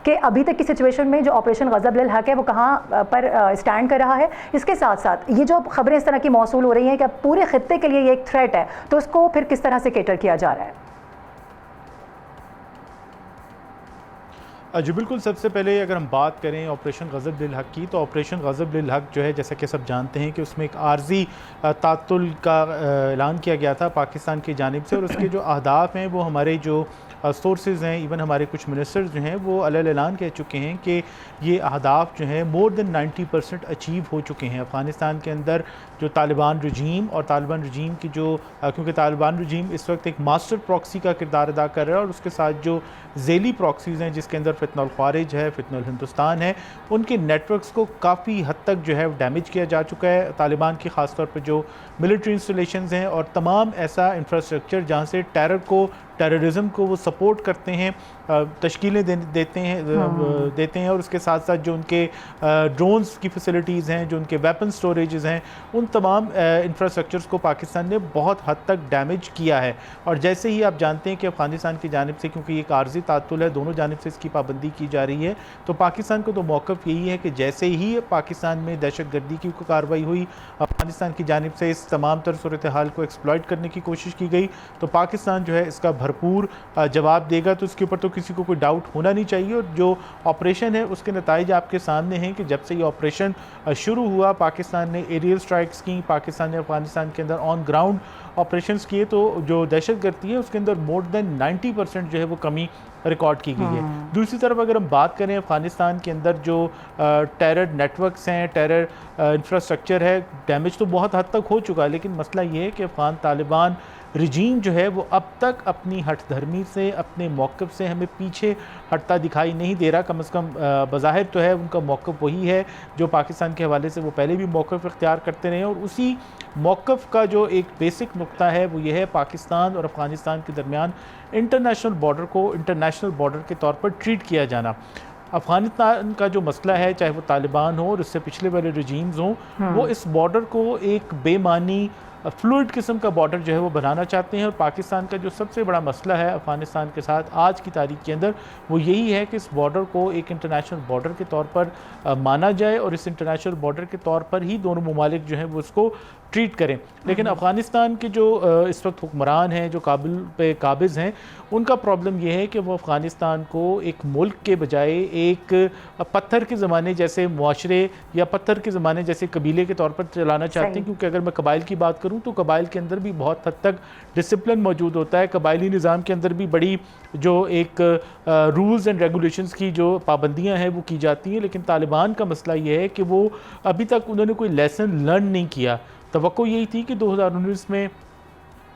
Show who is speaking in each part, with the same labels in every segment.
Speaker 1: کہ ابھی تک کی سچویشن میں جو آپریشن غضب للحق ہے وہ کہاں پر اسٹینڈ کر رہا ہے. اس کے ساتھ ساتھ یہ جو خبریں اس طرح کی موصول ہو رہی ہیں کہ پورے خطے کے لیے یہ ایک تھریٹ ہے، تو اس کو پھر کس طرح سے کیٹر کیا جا رہا ہے؟
Speaker 2: جی بالکل، سب سے پہلے اگر ہم بات کریں آپریشن غضب للحق کی، تو آپریشن غضب للحق جو ہے جیسا کہ سب جانتے ہیں کہ اس میں ایک عارضی تعطل کا اعلان کیا گیا تھا پاکستان کی جانب سے، اور اس کے جو اہداف ہیں وہ ہمارے جو سورسز ہیں، ایون ہمارے کچھ منسٹرز جو ہیں وہ علیہ اعلان کہہ چکے ہیں کہ یہ اہداف جو ہیں مور دین 90% اچیو ہو چکے ہیں. افغانستان کے اندر جو طالبان رجیم اور طالبان رجیم کی جو کیونکہ طالبان رجیم اس وقت ایک ماسٹر پراکسی کا کردار ادا کر رہا ہے، اور اس کے ساتھ جو ذیلی پراکسیز ہیں جس کے اندر فتنہ الخوارج ہے، فتنہ الہندوستان ہے، ان کے نیٹ ورکس کو کافی حد تک جو ہے ڈیمیج کیا جا چکا ہے. طالبان کی خاص طور پر جو ملٹری انسٹالیشنز ہیں اور تمام ایسا انفراسٹرکچر جہاں سے ٹیررزم کو وہ سپورٹ کرتے ہیں، تشکیلیں دیتے ہیں، اور اس کے ساتھ ساتھ جو ان کے ڈرونز کی فیسلٹیز ہیں، جو ان کے ویپن سٹوریجز ہیں، ان تمام انفراسٹرکچرز کو پاکستان نے بہت حد تک ڈیمیج کیا ہے. اور جیسے ہی آپ جانتے ہیں کہ افغانستان کی جانب سے، کیونکہ یہ ایک عارضی تعطل ہے، دونوں جانب سے اس کی پابندی کی جا رہی ہے، تو پاکستان کو تو موقف یہی ہے کہ جیسے ہی پاکستان میں دہشت گردی کی کارروائی ہوئی، افغانستان کی جانب سے اس تمام تر صورتحال کو ایکسپلائٹ کرنے کی کوشش کی گئی، تو پاکستان جو ہے اس کا بھرپور جواب دے گا. تو اس کے اوپر تو کسی کو کوئی ڈاؤٹ ہونا نہیں چاہیے. اور جو آپریشن ہے اس کے نتائج آپ کے سامنے ہیں کہ جب سے یہ آپریشن شروع ہوا، پاکستان نے ایریل سٹرائکس کی، پاکستان نے افغانستان کے اندر آن گراؤنڈ آپریشنز کیے، تو جو دہشت گردی ہے اس کے اندر مور دین 90% جو ہے وہ کمی ریکارڈ کی گئی ہے. دوسری طرف اگر ہم بات کریں افغانستان کے اندر جو ٹیرر نیٹ ورکس ہیں، ٹیرر انفراسٹرکچر ہے، ڈیمیج تو بہت حد تک ہو چکا ہے، لیکن مسئلہ یہ ہے کہ افغان طالبان رجیم جو ہے وہ اب تک اپنی ہٹ دھرمی سے، اپنے موقف سے ہمیں پیچھے ہٹتا دکھائی نہیں دے رہا. کم از کم بظاہر تو ہے ان کا موقف وہی ہے جو پاکستان کے حوالے سے وہ پہلے بھی موقف اختیار کرتے رہے ہیں، اور اسی موقف کا جو ایک بیسک نقطہ ہے وہ یہ ہے پاکستان اور افغانستان کے درمیان انٹرنیشنل بارڈر کو انٹرنیشنل بارڈر کے طور پر ٹریٹ کیا جانا. افغانستان کا جو مسئلہ ہے، چاہے وہ طالبان ہو اور اس سے پچھلے والے رجیمز ہوں، وہ اس بارڈر کو ایک بے معنی فلوئڈ قسم کا بارڈر جو ہے وہ بنانا چاہتے ہیں. اور پاکستان کا جو سب سے بڑا مسئلہ ہے افغانستان کے ساتھ آج کی تاریخ کے اندر وہ یہی ہے کہ اس بارڈر کو ایک انٹرنیشنل بارڈر کے طور پر مانا جائے، اور اس انٹرنیشنل بارڈر کے طور پر ہی دونوں ممالک جو ہیں وہ اس کو ٹریٹ کریں. لیکن افغانستان کے جو اس وقت حکمران ہیں، جو کابل پہ قابض ہیں، ان کا پرابلم یہ ہے کہ وہ افغانستان کو ایک ملک کے بجائے ایک پتھر کے زمانے جیسے معاشرے یا پتھر کے زمانے جیسے قبیلے کے طور پر چلانا چاہتے ہیں. کیونکہ اگر میں قبائل کی بات کروں تو قبائل کے اندر بھی بہت حد تک ڈسپلن موجود ہوتا ہے. قبائلی نظام کے اندر بھی بڑی جو ایک رولز اینڈ ریگولیشنز کی جو پابندیاں ہیں وہ کی جاتی ہیں. لیکن طالبان کا مسئلہ یہ ہے کہ وہ ابھی تک انہوں نے کوئی لیسن لرن نہیں کیا. توقع یہی تھی کہ 2019 میں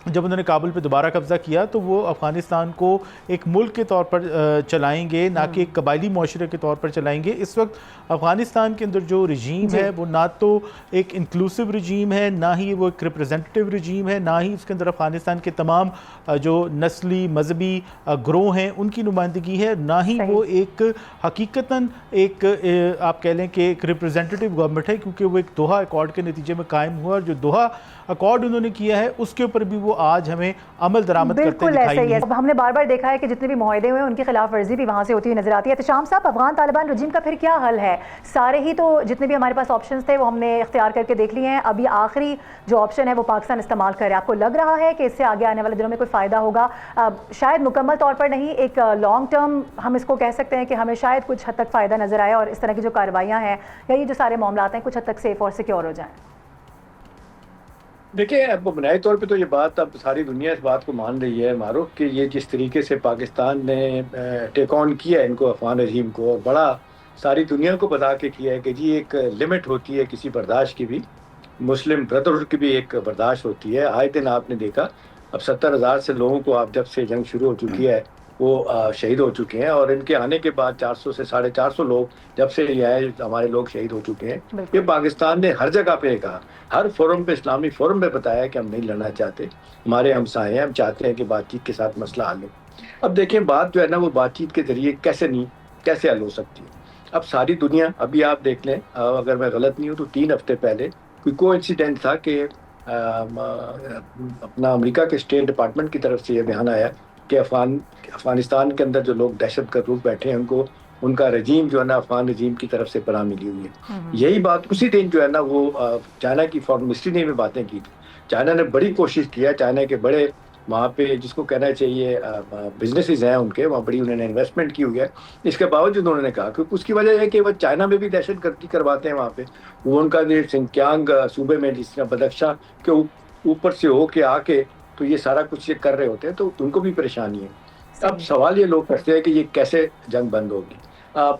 Speaker 2: جب انہوں نے کابل پہ دوبارہ قبضہ کیا تو وہ افغانستان کو ایک ملک کے طور پر چلائیں گے، نہ کہ ایک قبائلی معاشرے کے طور پر چلائیں گے. اس وقت افغانستان کے اندر جو رجیم ہے وہ نہ تو ایک انکلوسیو رجیم ہے، نہ ہی وہ ایک ریپرزینٹیو رجیم ہے، نہ ہی اس کے اندر افغانستان کے تمام جو نسلی مذہبی گروہ ہیں ان کی نمائندگی ہے، نہ ہی وہ ایک حقیقتاً ایک آپ کہہ لیں کہ ایک ریپرزینٹیو گورنمنٹ ہے. کیونکہ وہ ایک دوحہ ایکارڈ کے نتیجے میں قائم ہوا، اور جو دوحہ ایکارڈ انہوں نے کیا ہے اس کے اوپر بھی وہ آج ہمیں عمل درآمد کرتے دکھائی نہیں.
Speaker 1: بالکل ایسا ہی ہے. ہم نے بار بار دیکھا ہے کہ جتنے بھی معاہدے ہوئے ان کی خلاف ورزی بھی وہاں سے ہوتی ہوئی نظر آتی ہے. احتشام صاحب، افغان طالبان رجیم کا پھر کیا حل ہے؟ سارے ہی تو جتنے بھی ہمارے پاس آپشنز تھے وہ ہم نے اختیار کر کے دیکھ لیے ہیں. ابھی آخری جو آپشن ہے وہ پاکستان استعمال کر رہا ہے. آپ کو لگ رہا ہے کہ اس سے آگے آنے والے دنوں میں کوئی فائدہ ہوگا؟ شاید مکمل طور پر نہیں، ایک لانگ ٹرم ہم اس کو کہہ سکتے ہیں کہ ہمیں شاید کچھ حد تک فائدہ نظر آئے اور اس طرح کی جو کارروائیاں ہیں یا یہ جو سارے معاملات ہیں کچھ حد تک سیف اور سیکیور ہو جائیں.
Speaker 3: دیکھیں، اب بنیادی طور پہ تو یہ بات اب ساری دنیا اس بات کو مان رہی ہے معروف کہ یہ جس طریقے سے پاکستان نے ٹیک آن کیا ہے ان کو، افغان رجیم کو، اور بڑا ساری دنیا کو بتا کے کیا ہے کہ جی ایک لمٹ ہوتی ہے کسی برداشت کی بھی، مسلم بردرہڈ کی بھی ایک برداشت ہوتی ہے. آئے دن آپ نے دیکھا اب 70,000 سے لوگوں کو آپ جب سے جنگ شروع ہو چکی ہے وہ شہید ہو چکے ہیں، اور ان کے آنے کے بعد 400 سے 450 لوگ جب سے یہ آئے ہمارے لوگ شہید ہو چکے ہیں. یہ پاکستان نے ہر جگہ پہ کہا، ہر فورم پہ، اسلامی فورم پہ بتایا کہ ہم نہیں لڑنا چاہتے، ہمارے ہمسائے ہیں، ہم چاہتے ہیں کہ بات چیت کے ساتھ مسئلہ حل ہو. اب دیکھیں بات جو ہے نا وہ بات چیت کے ذریعے کیسے حل ہو سکتی ہے. اب ساری دنیا، ابھی آپ دیکھ لیں، اگر میں غلط نہیں ہوں تو 3 ہفتے پہلے کوئی انسیڈنٹ تھا کہ اپنا امریکہ کے اسٹیٹ ڈپارٹمنٹ کی طرف سے یہ بیان آیا کہ افغانستان کے اندر جو لوگ دہشت گرد گروپ بیٹھے ہیں ان کو ان کا رجیم جو ہے نا افغان رجیم کی طرف سے پناہ ملی ہوئی ہے. یہی بات اسی دن جو ہے نا وہ چائنا کی فورن منسٹری نے بھی باتیں کی تھی. چائنا نے بڑی کوشش کیا, چائنا کے بڑے وہاں پہ جس کو کہنا چاہیے بزنسز ہیں ان کے, وہاں بڑی انہوں نے انویسٹمنٹ کی ہوئی ہے. اس کے باوجود انہوں نے کہا کہ اس کی وجہ ہے کہ وہ چائنا میں بھی دہشت گردی کرواتے ہیں وہاں پہ. وہ ان کا جو سنکیانگ صوبے میں جس طرح بدخشاں کے اوپر سے ہو کے آ کے تو یہ سارا کچھ یہ کر رہے ہوتے ہیں, تو ان کو بھی پریشانی ہے. اب سوال یہ لوگ کرتے ہیں کہ یہ کیسے جنگ بند ہوگی,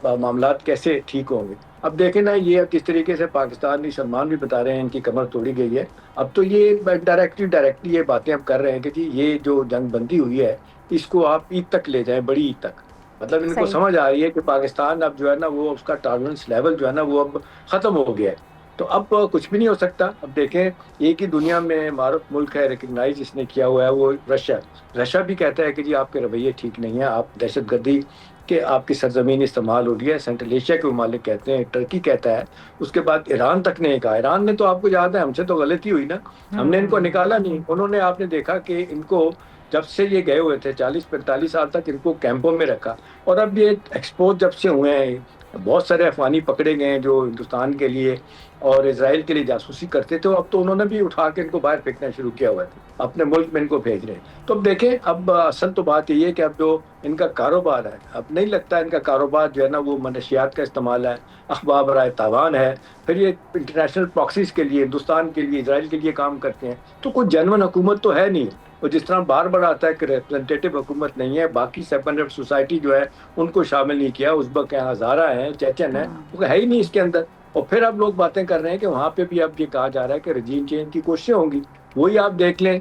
Speaker 3: معاملات کیسے ٹھیک ہوں گے. اب دیکھیں نا یہ کس طریقے سے پاکستان بھی, سلمان بھی بتا رہے ہیں ان کی کمر توڑی گئی ہے. اب تو یہ ڈائریکٹلی یہ باتیں اب کر رہے ہیں کہ جی یہ جو جنگ بندی ہوئی ہے اس کو آپ عید تک لے جائیں, بڑی عید تک. مطلب ان کو سمجھ آ رہی ہے کہ پاکستان اب جو ہے نا وہ اس کا ٹالرنس لیول جو ہے نا وہ اب ختم ہو گیا ہے. تو اب کچھ بھی نہیں ہو سکتا. اب دیکھیں ایک ہی دنیا میں معروف ملک ہے ریکگنائز جس نے کیا ہوا ہے وہ رشیا. رشیا بھی کہتا ہے کہ جی آپ کے رویے ٹھیک نہیں ہیں, آپ دہشت گردی کہ آپ کی سرزمین استعمال ہو رہی ہے. سینٹرل ایشیا کے ممالک کہتے ہیں, ٹرکی کہتا ہے. اس کے بعد ایران تک نے کہا. ایران نے تو آپ کو یاد ہے ہم سے تو غلطی ہوئی نا, ہم نے ان کو نکالا نہیں. انہوں نے آپ نے دیکھا کہ ان کو جب سے یہ گئے ہوئے تھے 40-45 سال تک ان کو کیمپوں میں رکھا, اور اب یہ ایکسپوز جب سے ہوئے ہیں بہت سارے افغانی پکڑے گئے ہیں جو ہندوستان کے لیے اور اسرائیل کے لیے جاسوسی کرتے تھے. اب تو انہوں نے بھی اٹھا کے ان کو باہر پھینکنا شروع کیا ہوا ہے, اپنے ملک میں ان کو بھیج رہے ہیں. تو اب دیکھیں اب اصل تو بات یہ ہے کہ اب جو ان کا کاروبار ہے, اب نہیں لگتا ان کا کاروبار جو ہے نا وہ منشیات کا استعمال ہے, اخبار برائے تاوان ہے, پھر یہ انٹرنیشنل پراکسیز کے لیے ہندوستان کے لیے اسرائیل کے لیے کام کرتے ہیں. تو کوئی جنون حکومت تو ہے نہیں. اور جس طرح بار بار آتا ہے کہ ریپرزنٹیٹو حکومت نہیں ہے, باقی سیکنڈری سوسائٹی جو ہے ان کو شامل نہیں کیا. ازبک ہیں, ہزارہ ہیں, چیچن ہیں, وہ ہے ہی نہیں اس کے اندر. اور پھر اب لوگ باتیں کر رہے ہیں کہ وہاں پہ بھی اب یہ کہا جا رہا ہے کہ رجیم چینج کی کوششیں ہوں گی. وہی آپ دیکھ لیں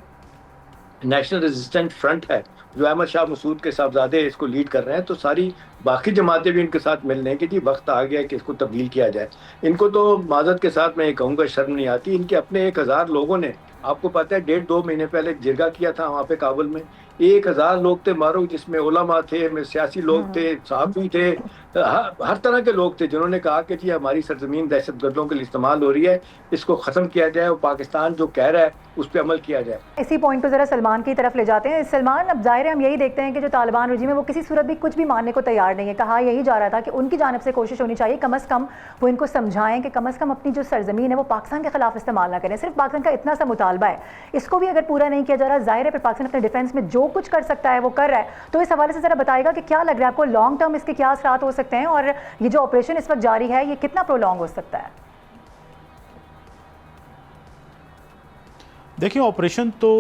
Speaker 3: نیشنل ریزسٹنٹ فرنٹ ہے جو احمد شاہ مسعود کے صاحبزادے اس کو لیڈ کر رہے ہیں, تو ساری باقی جماعتیں بھی ان کے ساتھ مل رہے ہیں کہ جی وقت آ گیا کہ اس کو تبدیل کیا جائے. ان کو تو معذرت کے ساتھ میں یہ کہوں گا شرم نہیں آتی. ان کے اپنے 1000 لوگوں نے, آپ کو پتہ ہے 1.5-2 مہینے پہلے جرگہ کیا تھا وہاں پہ کابل میں, 1000 لوگ تھے مارو, جس میں علماء تھے, سیاسی لوگ تھے, صحافی تھے, ہر طرح کے لوگ تھے جنہوں نے کہا کہ جی ہماری سرزمین دہشت گردوں کے لیے استعمال ہو رہی ہے, اس کو ختم کیا جائے اور پاکستان جو کہہ رہا ہے اس پہ عمل کیا جائے.
Speaker 1: اسی پوائنٹ کو ذرا سلمان کی طرف لے جاتے ہیں. سلمان, اب ظاہر ہے ہم یہی دیکھتے ہیں کہ جو طالبان رجیم ہے وہ کسی صورت بھی کچھ بھی ماننے کو تیار نہیں ہے. کہا یہی جا رہا تھا کہ ان کی جانب سے کوشش ہونی چاہیے کم از کم وہ ان کو سمجھائیں کہ کم از کم اپنی جو سرزمین ہے وہ پاکستان کے خلاف استعمال نہ کریں. صرف پاکستان کا اتنا سا مطالبہ ہے, اس کو بھی اگر پورا نہیں کیا جا رہا, ظاہر ہے پھر پاکستان اپنے ڈیفینس میں جو کچھ کر سکتا ہے وہ کر رہا ہے. تو اس حوالے سے ذرا بتائے گا کہ کیا لگ رہا ہے آپ کو لانگ ٹرم اس کے کیا اثرات ہو سکتے ہیں, اور یہ جو آپریشن اس وقت جاری ہے یہ کتنا پرولونگ ہو سکتا ہے؟
Speaker 2: دیکھیں آپریشن تو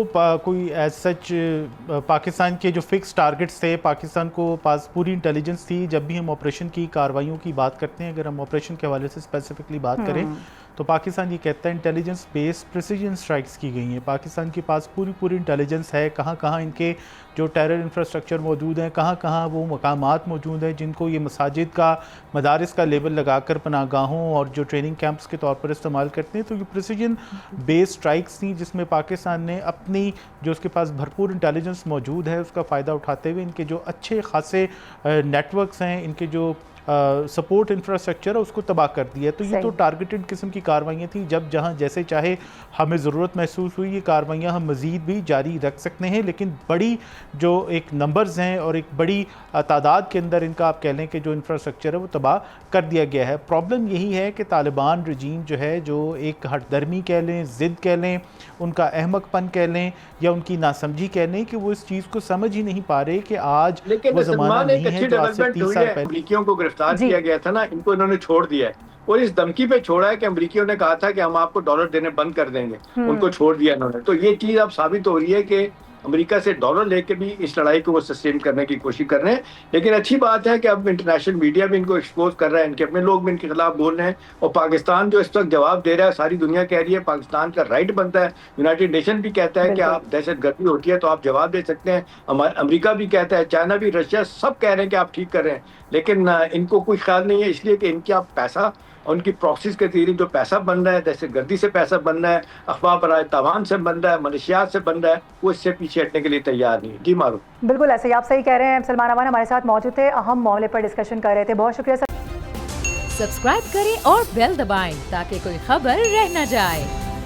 Speaker 2: کوئی ایز سچ پاکستان کے جو فکس ٹارگٹس تھے, پاکستان کو پاس پوری انٹیلیجنس تھی. جب بھی ہم آپریشن کی کارروائیوں کی بات کرتے ہیں, اگر ہم آپریشن کے حوالے سے اسپیسیفکلی بات کریں تو پاکستان یہ کہتا ہے انٹیلیجنس بیس پریسیجن اسٹرائکس کی گئی ہیں. پاکستان کے پاس پوری انٹیلیجنس ہے, کہاں کہاں ان کے جو ٹیرر انفراسٹرکچر موجود ہیں, کہاں کہاں وہ مقامات موجود ہیں جن کو یہ مساجد کا, مدارس کا لیبل لگا کر پناہ گاہوں اور جو ٹریننگ کیمپس کے طور پر استعمال کرتے ہیں. تو یہ پریسیجن بیس اسٹرائکس تھیں جس میں پاکستان نے اپنی جو اس کے پاس بھرپور انٹیلیجنس موجود ہے اس کا فائدہ اٹھاتے ہوئے ان کے جو اچھے خاصے نیٹ ورکس ہیں, ان کے جو سپورٹ انفراسٹرکچر ہے اس کو تباہ کر دیا. تو یہ تو ٹارگیٹڈ قسم کی کاروائیاں تھیں. جب جہاں جیسے چاہے ہمیں ضرورت محسوس ہوئی یہ کاروائیاں ہم مزید بھی جاری رکھ سکتے ہیں, لیکن بڑی جو ایک نمبرز ہیں اور ایک بڑی تعداد کے اندر ان کا آپ کہہ لیں کہ جو انفراسٹرکچر ہے وہ تباہ کر دیا گیا ہے. پرابلم یہی ہے کہ طالبان رجیم جو ہے, جو ایک ہٹ درمی کہہ لیں, ضد کہہ لیں, ان کا احمق پن کہہ لیں یا ان کی ناسمجھی کہہ لیں, کہ وہ اس چیز کو سمجھ ہی نہیں پا رہے کہ آج وہ زمانہ نہیں ہے جو آج سے 30 سال پہلے.
Speaker 3: امریکیوں کو گرفتار کیا گیا تھا نا, ان کو انہوں نے چھوڑ دیا ہے, اور اس دھمکی پہ چھوڑا ہے کہ امریکیوں نے کہا تھا کہ ہم آپ کو ڈالر دینے بند کر دیں گے, ان کو چھوڑ دیا انہوں نے. تو یہ چیز اب ثابت ہو رہی ہے کہ امریکہ سے ڈالر لے کے بھی اس لڑائی کو وہ سسٹین کرنے کی کوشش کر رہے ہیں. لیکن اچھی بات ہے کہ اب انٹرنیشنل میڈیا بھی ان کو ایکسپوز کر رہا ہے, ان کے اپنے لوگ بھی ان کے خلاف بول رہے ہیں, اور پاکستان جو اس وقت جواب دے رہا ہے, ساری دنیا کہہ رہی ہے پاکستان کا رائٹ بنتا ہے. یونائٹڈ نیشن بھی کہتا ہے کہ آپ دہشت گردی ہوتی ہے تو آپ جواب دے سکتے ہیں. امریکہ بھی کہتا ہے, چائنا بھی, رشیا, سب کہہ رہے ہیں کہ آپ ٹھیک کر رہے ہیں, لیکن ان کو کوئی خیال نہیں ہے, اس لیے کہ ان کا پیسہ اور ان کی پراکسیز کے ذریعے جو پیسہ بن رہا ہے, دہشت گردی سے پیسہ بن رہا ہے, افواہ برائے تاوان سے بن رہا ہے, منشیات سے بن رہا ہے, وہ اس سے پیچھے ہٹنے کے لیے تیار نہیں ہے. جی معروف,
Speaker 1: بالکل ایسے ہی آپ صحیح کہہ رہے ہیں. سلمان امان ہمارے ساتھ موجود تھے, اہم معاملے پر ڈسکشن کر رہے تھے. بہت شکریہ.
Speaker 4: سبسکرائب کریں اور بیل دبائیں تاکہ کوئی خبر رہ نہ جائے.